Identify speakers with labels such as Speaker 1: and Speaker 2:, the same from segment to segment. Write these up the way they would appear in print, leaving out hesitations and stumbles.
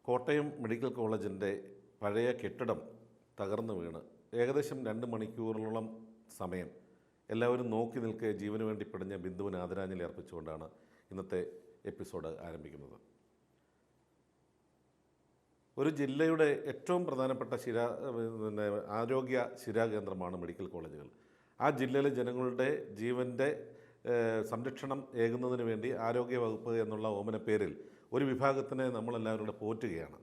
Speaker 1: Kottayam medical കോളേജിൻ്റെ പഴയ കെട്ടിടം തകർന്നു വീണ് ഏകദേശം 2 മണിക്കൂറോളം സമയം എല്ലാവരും നോക്കി നിൽക്കെ ജീവന് വേണ്ടി പിടഞ്ഞ ബിന്ദുവിന് ആദരാഞ്ജലി അർപ്പിച്ചുകൊണ്ടാണ് ഇന്നത്തെ എപ്പിസോഡ് ആരംഭിക്കുന്നത്. ഒരു ജില്ലയുടെ ഏറ്റവും പ്രധാനപ്പെട്ട ആരോഗ്യ ശിരാകേന്ദ്രമാണ് മെഡിക്കൽ കോളേജുകൾ. ആ ജില്ലയിലെ ജനങ്ങളുടെ ജീവൻ്റെ സംരക്ഷണം ഏകുന്നതിന് വേണ്ടി ആരോഗ്യ വകുപ്പ് എന്നുള്ള ഓമന പേരിൽ ഒരു വിഭാഗത്തിനെ നമ്മളെല്ലാവരും കൂടെ പോറ്റുകയാണ്.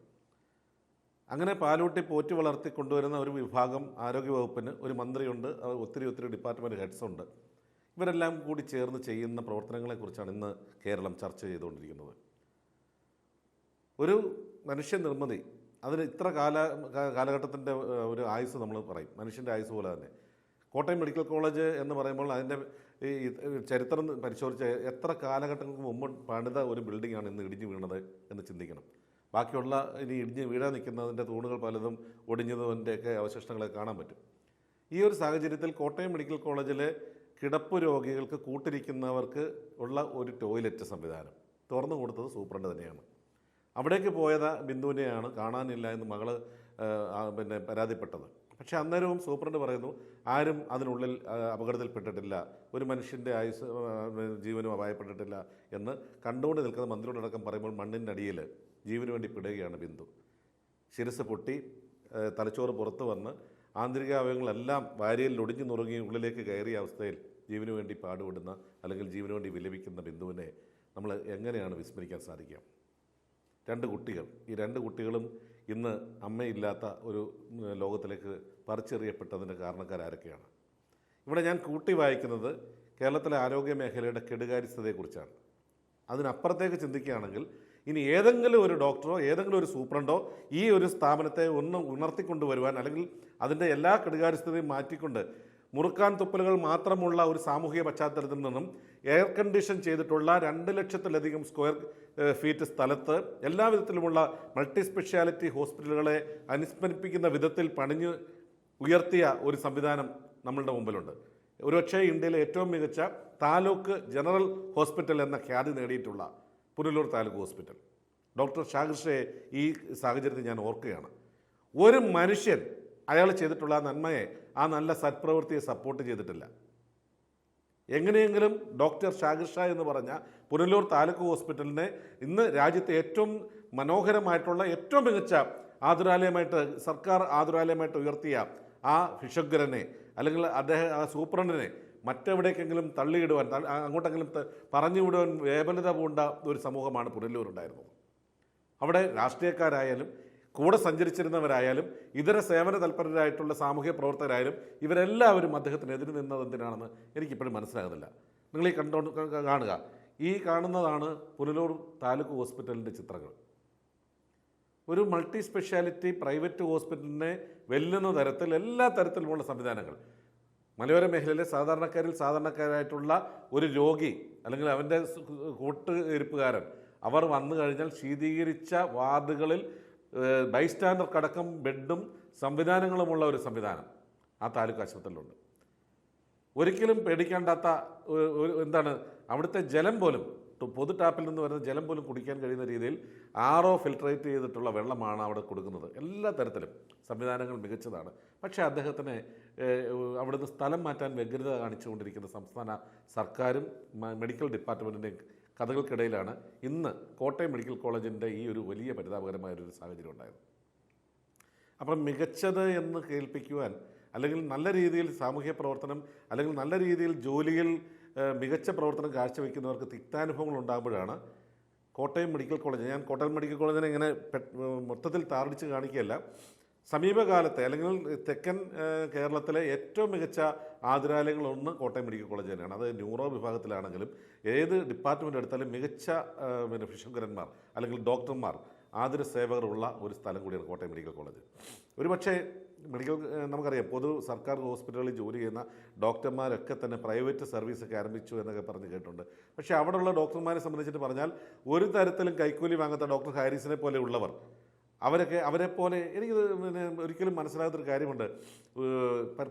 Speaker 1: അങ്ങനെ പാലൂട്ടി പോറ്റി വളർത്തി കൊണ്ടുവരുന്ന ഒരു വിഭാഗം ആരോഗ്യ വകുപ്പിന് ഒരു മന്ത്രിയുണ്ട്, ഒത്തിരി ഡിപ്പാർട്ട്മെൻറ്റ് ഹെഡ്സുണ്ട്. ഇവരെല്ലാം കൂടി ചേർന്ന് ചെയ്യുന്ന പ്രവർത്തനങ്ങളെക്കുറിച്ചാണ് ഇന്ന് കേരളം ചർച്ച ചെയ്തുകൊണ്ടിരിക്കുന്നത്. ഒരു മനുഷ്യ നിർമ്മിതി, അതിന് ഇത്ര കാലഘട്ടത്തിൻ്റെ ഒരു ആയുസ് നമ്മൾ പറയും, മനുഷ്യൻ്റെ ആയുസ് പോലെ തന്നെ. കോട്ടയം മെഡിക്കൽ കോളേജ് എന്ന് പറയുമ്പോൾ അതിൻ്റെ ഈ ചരിത്രം പരിശോധിച്ച് എത്ര കാലഘട്ടങ്ങൾക്ക് മുമ്പ് പണിത ഒരു ബിൽഡിങ്ങാണ് ഇന്ന് ഇടിഞ്ഞു വീണത് എന്ന് ചിന്തിക്കണം. ബാക്കിയുള്ള ഇനി ഇടിഞ്ഞ് വീഴാൻ നിൽക്കുന്നതിൻ്റെ തൂണുകൾ പലതും ഒടിഞ്ഞതിൻ്റെയൊക്കെ അവശിഷ്ടങ്ങളെ കാണാൻ പറ്റും. ഈ ഒരു സാഹചര്യത്തിൽ കോട്ടയം മെഡിക്കൽ കോളേജിലെ കിടപ്പ് രോഗികൾക്ക് കൂട്ടിരിക്കുന്നവർക്ക് ഉള്ള ഒരു ടോയ്ലറ്റ് സംവിധാനം തുറന്നു കൊടുത്തത് സൂപ്രണ്ട് തന്നെയാണ്. അവിടേക്ക് പോയത് ബിന്ദുവിനെയാണ്, കാണാനില്ല എന്ന് മകൾ പരാതിപ്പെട്ടത്. പക്ഷേ അന്നേരവും സൂപ്രണ്ട് പറയുന്നു ആരും അതിനുള്ളിൽ അപകടത്തിൽപ്പെട്ടിട്ടില്ല, ഒരു മനുഷ്യൻ്റെ ജീവനും അപായപ്പെട്ടിട്ടില്ല എന്ന് കണ്ടുകൊണ്ട് നിൽക്കുന്ന മന്ത്രിയോടടക്കം പറയുമ്പോൾ മണ്ണിൻ്റെ അടിയിൽ ജീവന് വേണ്ടി പിടുകയാണ് ബിന്ദു. ശിരസ് പൊട്ടി തലച്ചോറ് പുറത്ത് വന്ന് ആന്തരിക അവയവങ്ങളെല്ലാം വാരിയിൽ ഒടിഞ്ഞു നുറുങ്ങി ഉള്ളിലേക്ക് കയറിയ അവസ്ഥയിൽ ജീവന് വേണ്ടി പാടുപെടുന്ന അല്ലെങ്കിൽ ജീവന് വേണ്ടി വിലപിക്കുന്ന ബിന്ദുവിനെ നമ്മൾ എങ്ങനെയാണ് വിസ്മരിക്കാൻ സാധിക്കുക? 2 കുട്ടികൾ, ഈ 2 കുട്ടികളും ഇന്ന് അമ്മയില്ലാത്ത ഒരു ലോകത്തിലേക്ക് പറിച്ചെറിയപ്പെട്ടതിൻ്റെ കാരണക്കാരൊക്കെയാണ്. ഇവിടെ ഞാൻ കൂട്ടി വായിക്കുന്നത് കേരളത്തിലെ ആരോഗ്യ മേഖലയുടെ കെടുകാര്യസ്ഥതയെക്കുറിച്ചാണ്. അതിനപ്പുറത്തേക്ക് ചിന്തിക്കുകയാണെങ്കിൽ ഇനി ഏതെങ്കിലും ഒരു ഡോക്ടറോ ഏതെങ്കിലും ഒരു സൂപ്രണ്ടോ ഈ ഒരു സ്ഥാപനത്തെ ഒന്ന് ഉണർത്തിക്കൊണ്ടുവരുവാൻ അല്ലെങ്കിൽ അതിൻ്റെ എല്ലാ കെടുകാര്യസ്ഥതയും മാറ്റിക്കൊണ്ട് മുറുക്കാൻ തുപ്പലുകൾ മാത്രമുള്ള ഒരു സാമൂഹിക പശ്ചാത്തലത്തിൽ നിന്നും എയർ കണ്ടീഷൻ ചെയ്തിട്ടുള്ള 2 ലക്ഷത്തിലധികം സ്ക്വയർ ഫീറ്റ് സ്ഥലത്ത് എല്ലാവിധത്തിലുമുള്ള മൾട്ടി സ്പെഷ്യാലിറ്റി ഹോസ്പിറ്റലുകളെ അനുസ്മരിപ്പിക്കുന്ന വിധത്തിൽ പണിഞ്ഞ് ഉയർത്തിയ ഒരു സംവിധാനം നമ്മളുടെ മുമ്പിലുണ്ട്. ഒരുപക്ഷേ ഇന്ത്യയിലെ ഏറ്റവും മികച്ച താലൂക്ക് ജനറൽ ഹോസ്പിറ്റൽ എന്ന ഖ്യാതി നേടിയിട്ടുള്ള പുനലൂർ താലൂക്ക് ഹോസ്പിറ്റൽ. ഡോക്ടർ ഷാഹിർ ഷയെ ഈ സാഹചര്യത്തിൽ ഞാൻ ഓർക്കുകയാണ്. ഒരു മനുഷ്യൻ അയാൾ ചെയ്തിട്ടുള്ള നന്മയെ, ആ നല്ല സത്പ്രവൃത്തിയെ സപ്പോർട്ട് ചെയ്തിട്ടില്ല. എങ്ങനെയെങ്കിലും ഡോക്ടർ ഷാഹിർ ഷാ എന്ന് പറഞ്ഞ പുനലൂർ താലൂക്ക് ഹോസ്പിറ്റലിനെ ഇന്ന് രാജ്യത്തെ ഏറ്റവും മനോഹരമായിട്ടുള്ള ഏറ്റവും മികച്ച ആതുരാലയമായിട്ട്, സർക്കാർ ആതുരാലയമായിട്ട് ഉയർത്തിയ ആ ഭിഷഗ്വരനെ അല്ലെങ്കിൽ ആ സൂപ്രണ്ടിനെ മറ്റെവിടേക്കെങ്കിലും തള്ളിയിടുവാൻ, അങ്ങോട്ടെങ്കിലും പറഞ്ഞു വിടുവാൻ വേപനത പൂണ്ട ഒരു സമൂഹമാണ് പുനലൂർ ഉണ്ടായിരുന്നത്. അവിടെ രാഷ്ട്രീയക്കാരായാലും കൂടെ സഞ്ചരിച്ചിരുന്നവരായാലും ഇതര സേവന തൽപരരായിട്ടുള്ള സാമൂഹ്യ പ്രവർത്തകരായാലും ഇവരെല്ലാവരും അദ്ദേഹത്തിനെതിരെ നിന്നത് എന്തിനാണെന്ന് എനിക്കിപ്പോഴും മനസ്സിലാകുന്നില്ല. നിങ്ങൾ ഈ കാണുക, ഈ കാണുന്നതാണ് പുനലൂർ താലൂക്ക് ഹോസ്പിറ്റലിൻ്റെ ചിത്രങ്ങൾ. ഒരു മൾട്ടി സ്പെഷ്യാലിറ്റി പ്രൈവറ്റ് ഹോസ്പിറ്റലിനെ വെല്ലുന്ന തരത്തിൽ എല്ലാ തരത്തിലുമുള്ള സംവിധാനങ്ങൾ. മലയോര മേഖലയിലെ സാധാരണക്കാരായിട്ടുള്ള ഒരു രോഗി അല്ലെങ്കിൽ അവൻ്റെ കൂട്ടുഇരിപ്പുകാരൻ അവർ വന്നു കഴിഞ്ഞാൽ ശീതീകരിച്ച വാർഡുകളിൽ ബൈസ്റ്റാൻഡർക്കടക്കം ബെഡും സംവിധാനങ്ങളുമുള്ള ഒരു സംവിധാനം ആ താലൂക്ക് ആശുപത്രിയിലുണ്ട്. ഒരിക്കലും പേടിക്കേണ്ടാത്ത അവിടുത്തെ ജലം പോലും, പൊതു ടാപ്പിൽ നിന്ന് വരുന്ന ജലം പോലും കുടിക്കാൻ കഴിയുന്ന രീതിയിൽ RO ഫിൽട്രേറ്റ് ചെയ്തിട്ടുള്ള വെള്ളമാണ് അവിടെ കൊടുക്കുന്നത്. എല്ലാ തരത്തിലും സംവിധാനങ്ങൾ മികച്ചതാണ്. പക്ഷേ അദ്ദേഹത്തിന് അവിടുന്ന് സ്ഥലം മാറ്റാൻ വ്യഗ്രത കാണിച്ചുകൊണ്ടിരിക്കുന്ന സംസ്ഥാന സർക്കാരും മെഡിക്കൽ ഡിപ്പാർട്ട്മെൻറ്റിൻ്റെയും കഥകൾക്കിടയിലാണ് ഇന്ന് കോട്ടയം മെഡിക്കൽ കോളേജിൻ്റെ ഈ ഒരു വലിയ പരിതാപകരമായൊരു സാഹചര്യം ഉണ്ടായത്. അപ്പം മികച്ചത് എന്ന് കേൾപ്പിക്കുവാൻ അല്ലെങ്കിൽ നല്ല രീതിയിൽ സാമൂഹ്യ പ്രവർത്തനം അല്ലെങ്കിൽ നല്ല രീതിയിൽ ജോലിയിൽ മികച്ച പ്രവർത്തനം കാഴ്ചവെക്കുന്നവർക്ക് തിക്താനുഭവങ്ങൾ ഉണ്ടാകുമ്പോഴാണ് കോട്ടയം മെഡിക്കൽ കോളേജ്, ഞാൻ കോട്ടയം മെഡിക്കൽ കോളേജിനെ ഇങ്ങനെ മൊത്തത്തിൽ താറടിച്ച് കാണിക്കുകയല്ല, സമീപകാലത്തെ അല്ലെങ്കിൽ തെക്കൻ കേരളത്തിലെ ഏറ്റവും മികച്ച ആതുരാലയങ്ങളൊന്ന് കോട്ടയം മെഡിക്കൽ കോളേജ് തന്നെയാണ്. അത് ന്യൂറോ വിഭാഗത്തിലാണെങ്കിലും ഏത് ഡിപ്പാർട്ട്മെൻറ്റ് എടുത്താലും മികച്ച ഭിഷഗ്വരന്മാർ അല്ലെങ്കിൽ ഡോക്ടർമാർ, ആതുര സേവകരുള്ള ഒരു സ്ഥലം കൂടിയാണ് കോട്ടയം മെഡിക്കൽ കോളേജ്. ഒരുപക്ഷെ നമുക്കറിയാം, സർക്കാർ ഹോസ്പിറ്റലുകളിൽ ജോലി ചെയ്യുന്ന ഡോക്ടർമാരൊക്കെ തന്നെ പ്രൈവറ്റ് സർവീസൊക്കെ ആരംഭിച്ചു എന്നൊക്കെ പറഞ്ഞ് കേട്ടിട്ടുണ്ട്. പക്ഷേ അവിടെയുള്ള ഡോക്ടർമാരെ സംബന്ധിച്ചിട്ട് പറഞ്ഞാൽ ഒരു തരത്തിലും കൈക്കൂലി വാങ്ങാത്ത ഡോക്ടർ ഹാരിസിനെ പോലെ ഉള്ളവർ, അവരെപ്പോലെ എനിക്ക് ഒരിക്കലും മനസ്സിലാകാത്തൊരു കാര്യമുണ്ട്.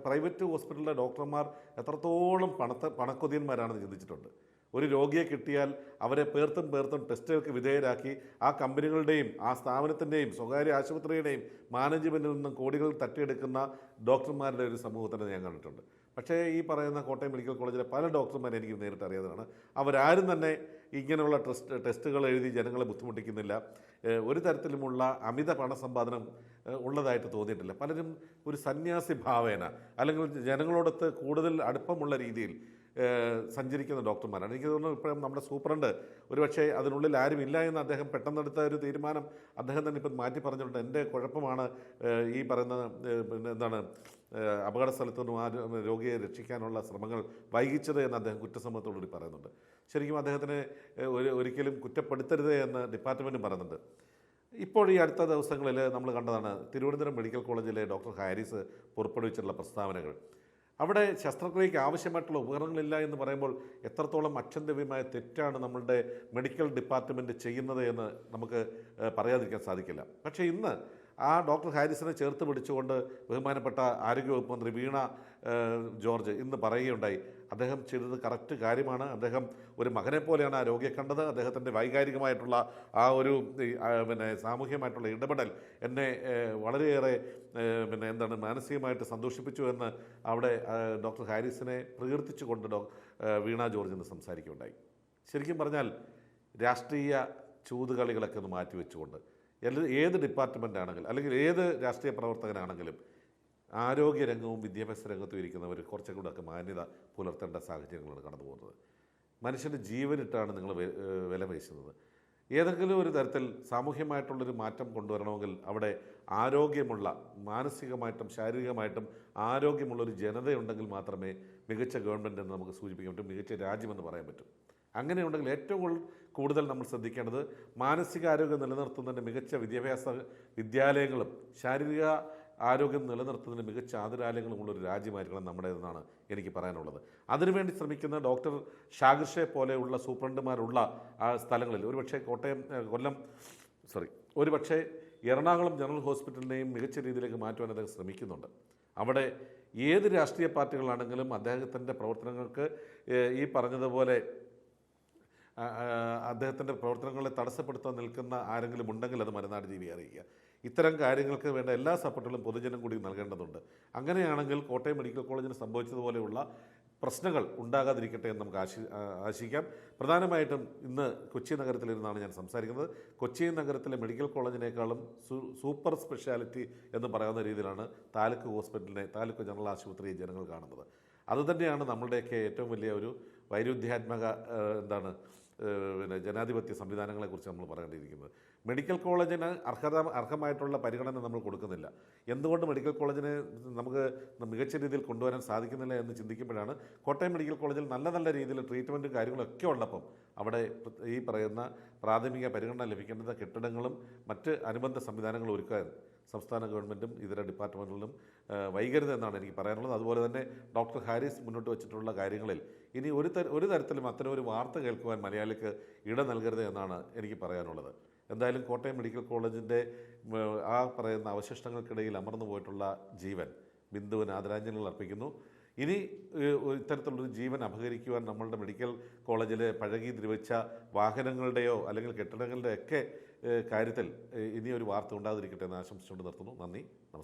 Speaker 1: പ്രൈവറ്റ് ഹോസ്പിറ്റലിലെ ഡോക്ടർമാർ എത്രത്തോളം പണക്കൊതിയന്മാരാണെന്ന് ചിന്തിച്ചിട്ടുണ്ട്. ഒരു രോഗിയെ കിട്ടിയാൽ അവരെ പേർത്തും പേർത്തും ടെസ്റ്റുകൾക്ക് വിധേയരാക്കി ആ കമ്പനികളുടെയും ആ സ്ഥാപനത്തിൻ്റെയും സ്വകാര്യ ആശുപത്രിയുടെയും മാനേജ്മെൻറ്റിൽ നിന്നും കോടികൾ തട്ടിയെടുക്കുന്ന ഡോക്ടർമാരുടെ ഒരു സമൂഹത്തിനെ ഞാൻ കണ്ടിട്ടുണ്ട്. പക്ഷേ ഈ പറയുന്ന കോട്ടയം മെഡിക്കൽ കോളേജിലെ പല ഡോക്ടർമാരെ എനിക്ക് നേരിട്ട് അറിയാവുന്നതാണ്. അവരാരും തന്നെ ഇങ്ങനെയുള്ള ടെസ്റ്റുകൾ എഴുതി ജനങ്ങളെ ബുദ്ധിമുട്ടിക്കുന്നില്ല. ഒരു തരത്തിലുമുള്ള അമിത പണസമ്പാദനം ഉള്ളതായിട്ട് തോന്നിയിട്ടില്ല. പലരും ഒരു സന്യാസി ഭാവേന അല്ലെങ്കിൽ ജനങ്ങളോടൊത്ത് കൂടുതൽ അടുപ്പമുള്ള രീതിയിൽ സഞ്ചരിക്കുന്ന ഡോക്ടർമാരാണ്. എനിക്ക് തോന്നുന്നു ഇപ്പോഴും നമ്മുടെ സൂപ്രണ്ട് ഒരുപക്ഷെ അതിനുള്ളിൽ ആരും ഇല്ല എന്ന് അദ്ദേഹം പെട്ടെന്നെടുത്ത ഒരു തീരുമാനം അദ്ദേഹം തന്നെ ഇപ്പം മാറ്റി പറഞ്ഞിട്ടുണ്ട്. എൻ്റെ കുഴപ്പമാണ് ഈ പറയുന്ന പിന്നെ എന്താണ് അപകട സ്ഥലത്തു നിന്നും ആ രോഗിയെ രക്ഷിക്കാനുള്ള ശ്രമങ്ങൾ വൈകിച്ചത് എന്ന് അദ്ദേഹം കുറ്റസമ്മതത്തോടുകൂടി പറയുന്നുണ്ട്. ശരിക്കും അദ്ദേഹത്തിന് ഒരിക്കലും കുറ്റപ്പെടുത്തരുത് എന്ന് ഡിപ്പാർട്ട്മെൻറ്റും പറയുന്നുണ്ട്. ഇപ്പോൾ ഈ അടുത്ത ദിവസങ്ങളിൽ നമ്മൾ കണ്ടതാണ് തിരുവനന്തപുരം മെഡിക്കൽ കോളേജിലെ ഡോക്ടർ ഹാരിസ് പുറപ്പെടുവിച്ചിട്ടുള്ള പ്രസ്താവനകൾ. അവിടെ ശസ്ത്രക്രിയയ്ക്ക് ആവശ്യമായിട്ടുള്ള ഉപകരണങ്ങളില്ല എന്ന് പറയുമ്പോൾ എത്രത്തോളം അക്ഷന്തവ്യമായ തെറ്റാണ് നമ്മളുടെ മെഡിക്കൽ ഡിപ്പാർട്ട്മെൻറ്റ് ചെയ്യുന്നത് എന്ന് നമുക്ക് പറയാതിരിക്കാൻ സാധിക്കില്ല. പക്ഷേ ഇന്ന് ആ ഡോക്ടർ ഹാരിസിനെ ചേർത്ത് പിടിച്ചുകൊണ്ട് ബഹുമാനപ്പെട്ട ആരോഗ്യവകുപ്പ് മന്ത്രി വീണ ജോർജ് ഇന്ന് പറയുകയുണ്ടായി, അദ്ദേഹം ചെയ്തത് കറക്റ്റ് കാര്യമാണ്. അദ്ദേഹം ഒരു മകനെ പോലെയാണ് ആ രോഗിയെ കണ്ടത്. അദ്ദേഹത്തിൻ്റെ വൈകാരികമായിട്ടുള്ള ആ ഒരു പിന്നെ സാമൂഹ്യമായിട്ടുള്ള ഇടപെടൽ എന്നെ വളരെയേറെ പിന്നെ എന്താണ് മാനസികമായിട്ട് സന്തോഷിപ്പിച്ചു എന്ന് അവിടെ ഡോക്ടർ ഹാരിസിനെ പ്രകീർത്തിച്ചുകൊണ്ട് വീണ ജോർജ് ഇന്ന് സംസാരിക്കുകയുണ്ടായി. ശരിക്കും പറഞ്ഞാൽ രാഷ്ട്രീയ ചൂതുകളികളൊക്കെ ഒന്ന് മാറ്റിവെച്ചുകൊണ്ട് ഏത് ഡിപ്പാർട്ട്മെൻ്റ് ആണെങ്കിലും അല്ലെങ്കിൽ ഏത് രാഷ്ട്രീയ പ്രവർത്തകനാണെങ്കിലും ആരോഗ്യരംഗവും വിദ്യാഭ്യാസ രംഗത്തും ഇരിക്കുന്നവർ കുറച്ചും കൂടെയൊക്കെ മാന്യത പുലർത്തേണ്ട സാഹചര്യങ്ങളാണ് കടന്നു പോകുന്നത്. മനുഷ്യൻ്റെ ജീവനിട്ടാണ് നിങ്ങൾ വില പേശുന്നത്. ഏതെങ്കിലും ഒരു തരത്തിൽ സാമൂഹ്യമായിട്ടുള്ളൊരു മാറ്റം കൊണ്ടുവരണമെങ്കിൽ അവിടെ ആരോഗ്യമുള്ള മാനസികമായിട്ടും ശാരീരികമായിട്ടും ആരോഗ്യമുള്ളൊരു ജനതയുണ്ടെങ്കിൽ മാത്രമേ മികച്ച ഗവൺമെൻറ് എന്ന് നമുക്ക് സൂചിപ്പിക്കാൻ പറ്റും, മികച്ച രാജ്യമെന്ന് പറയാൻ പറ്റും. അങ്ങനെയുണ്ടെങ്കിൽ ഏറ്റവും കൂടുതൽ നമ്മൾ ശ്രദ്ധിക്കേണ്ടത് മാനസികാരോഗ്യം നിലനിർത്തുന്നതിന് മികച്ച വിദ്യാഭ്യാസ വിദ്യാലയങ്ങളും ശാരീരിക ആരോഗ്യം നിലനിർത്തുന്നതിന് മികച്ച ആതുരാലയങ്ങളുമുള്ളൊരു രാജ്യമായിരിക്കണം നമ്മുടേതെന്നാണ് എനിക്ക് പറയാനുള്ളത്. അതിനുവേണ്ടി ശ്രമിക്കുന്ന ഡോക്ടർ ഷാഗിർഷെ പോലെയുള്ള സൂപ്രണ്ടുമാരുള്ള ആ സ്ഥലങ്ങളിൽ ഒരുപക്ഷെ എറണാകുളം ജനറൽ ഹോസ്പിറ്റലിനെയും മികച്ച രീതിയിലേക്ക് മാറ്റുവാൻ അദ്ദേഹം ശ്രമിക്കുന്നുണ്ട്. അവിടെ ഏത് രാഷ്ട്രീയ പാർട്ടികളാണെങ്കിലും അദ്ദേഹത്തിൻ്റെ പ്രവർത്തനങ്ങൾക്ക് ഈ പറഞ്ഞതുപോലെ അദ്ദേഹത്തിൻ്റെ പ്രവർത്തനങ്ങളെ തടസ്സപ്പെടുത്താൻ നിൽക്കുന്ന ആരെങ്കിലും ഉണ്ടെങ്കിൽ അത് മലനാട് ജീവിയെ അറിയിക്കുക. ഇത്തരം കാര്യങ്ങൾക്ക് വേണ്ട എല്ലാ സപ്പോർട്ടുകളും പൊതുജനം കൂടി നൽകേണ്ടതുണ്ട്. അങ്ങനെയാണെങ്കിൽ കോട്ടയം മെഡിക്കൽ കോളേജിന് സംഭവിച്ചതുപോലെയുള്ള പ്രശ്നങ്ങൾ ഉണ്ടാകാതിരിക്കട്ടെ എന്ന് നമുക്ക് ആശിക്കാം. പ്രധാനമായിട്ടും ഇന്ന് കൊച്ചി നഗരത്തിലിരുന്നാണ് ഞാൻ സംസാരിക്കുന്നത്. കൊച്ചി നഗരത്തിലെ മെഡിക്കൽ കോളേജിനേക്കാളും സൂപ്പർ സ്പെഷ്യാലിറ്റി എന്ന് പറയുന്ന രീതിയിലാണ് താലൂക്ക് ഹോസ്പിറ്റലിനെ, താലൂക്ക് ജനറൽ ആശുപത്രിയെ ജനങ്ങൾ കാണുന്നത്. അതുതന്നെയാണ് നമ്മളുടെയൊക്കെ ഏറ്റവും വലിയ ഒരു വൈരുദ്ധ്യാത്മക പിന്നെ ജനാധിപത്യ സംവിധാനങ്ങളെക്കുറിച്ച് നമ്മൾ പറയേണ്ടിയിരിക്കുന്നത്. മെഡിക്കൽ കോളേജിന് അർഹമായിട്ടുള്ള പരിഗണന നമ്മൾ കൊടുക്കുന്നില്ല. എന്തുകൊണ്ട് മെഡിക്കൽ കോളേജിനെ നമുക്ക് മികച്ച രീതിയിൽ കൊണ്ടുവരാൻ സാധിക്കുന്നില്ല എന്ന് ചിന്തിക്കുമ്പോഴാണ് കോട്ടയം മെഡിക്കൽ കോളേജിൽ നല്ല നല്ല രീതിയിൽ ട്രീറ്റ്മെൻറ്റും കാര്യങ്ങളൊക്കെ ഉള്ളപ്പം അവിടെ ഈ പറയുന്ന പ്രാഥമിക പരിഗണന ലഭിക്കേണ്ടത് കെട്ടിടങ്ങളും മറ്റ് അനുബന്ധ സംവിധാനങ്ങളും ഒരുക്കാൻ സംസ്ഥാന ഗവൺമെൻറ്റും ഇതര ഡിപ്പാർട്ട്മെൻറ്റുകളിലും വൈകരുതെന്നാണ് എനിക്ക് പറയാനുള്ളത്. അതുപോലെ തന്നെ ഡോക്ടർ ഹാരിസ് മുന്നോട്ട് വെച്ചിട്ടുള്ള കാര്യങ്ങളിൽ ഇനി ഒരു തരത്തിലും അത്തരം ഒരു വാർത്ത കേൾക്കുവാൻ മലയാളിക്ക് ഇട നൽകരുത് എന്നാണ് എനിക്ക് പറയാനുള്ളത്. എന്തായാലും കോട്ടയം മെഡിക്കൽ കോളേജിൻ്റെ ആ പറയുന്ന അവശിഷ്ടങ്ങൾക്കിടയിൽ അമർന്നു പോയിട്ടുള്ള ജീവൻ ബിന്ദുവിന് ആദരാഞ്ജലികൾ അർപ്പിക്കുന്നു. ഇനി ഇത്തരത്തിലുള്ളൊരു ജീവൻ അപഹരിക്കുവാൻ നമ്മളുടെ മെഡിക്കൽ കോളേജിലെ പഴകി ദ്രവിച്ച വാഹനങ്ങളുടെയോ അല്ലെങ്കിൽ കെട്ടിടങ്ങളുടെയൊക്കെ കാര്യത്തിൽ ഇനിയൊരു വാർത്ത ഉണ്ടാതിരിക്കട്ടെ എന്ന് ആശംസിച്ചുകൊണ്ട് നിർത്തുന്നു. നന്ദി, നമസ്കാരം.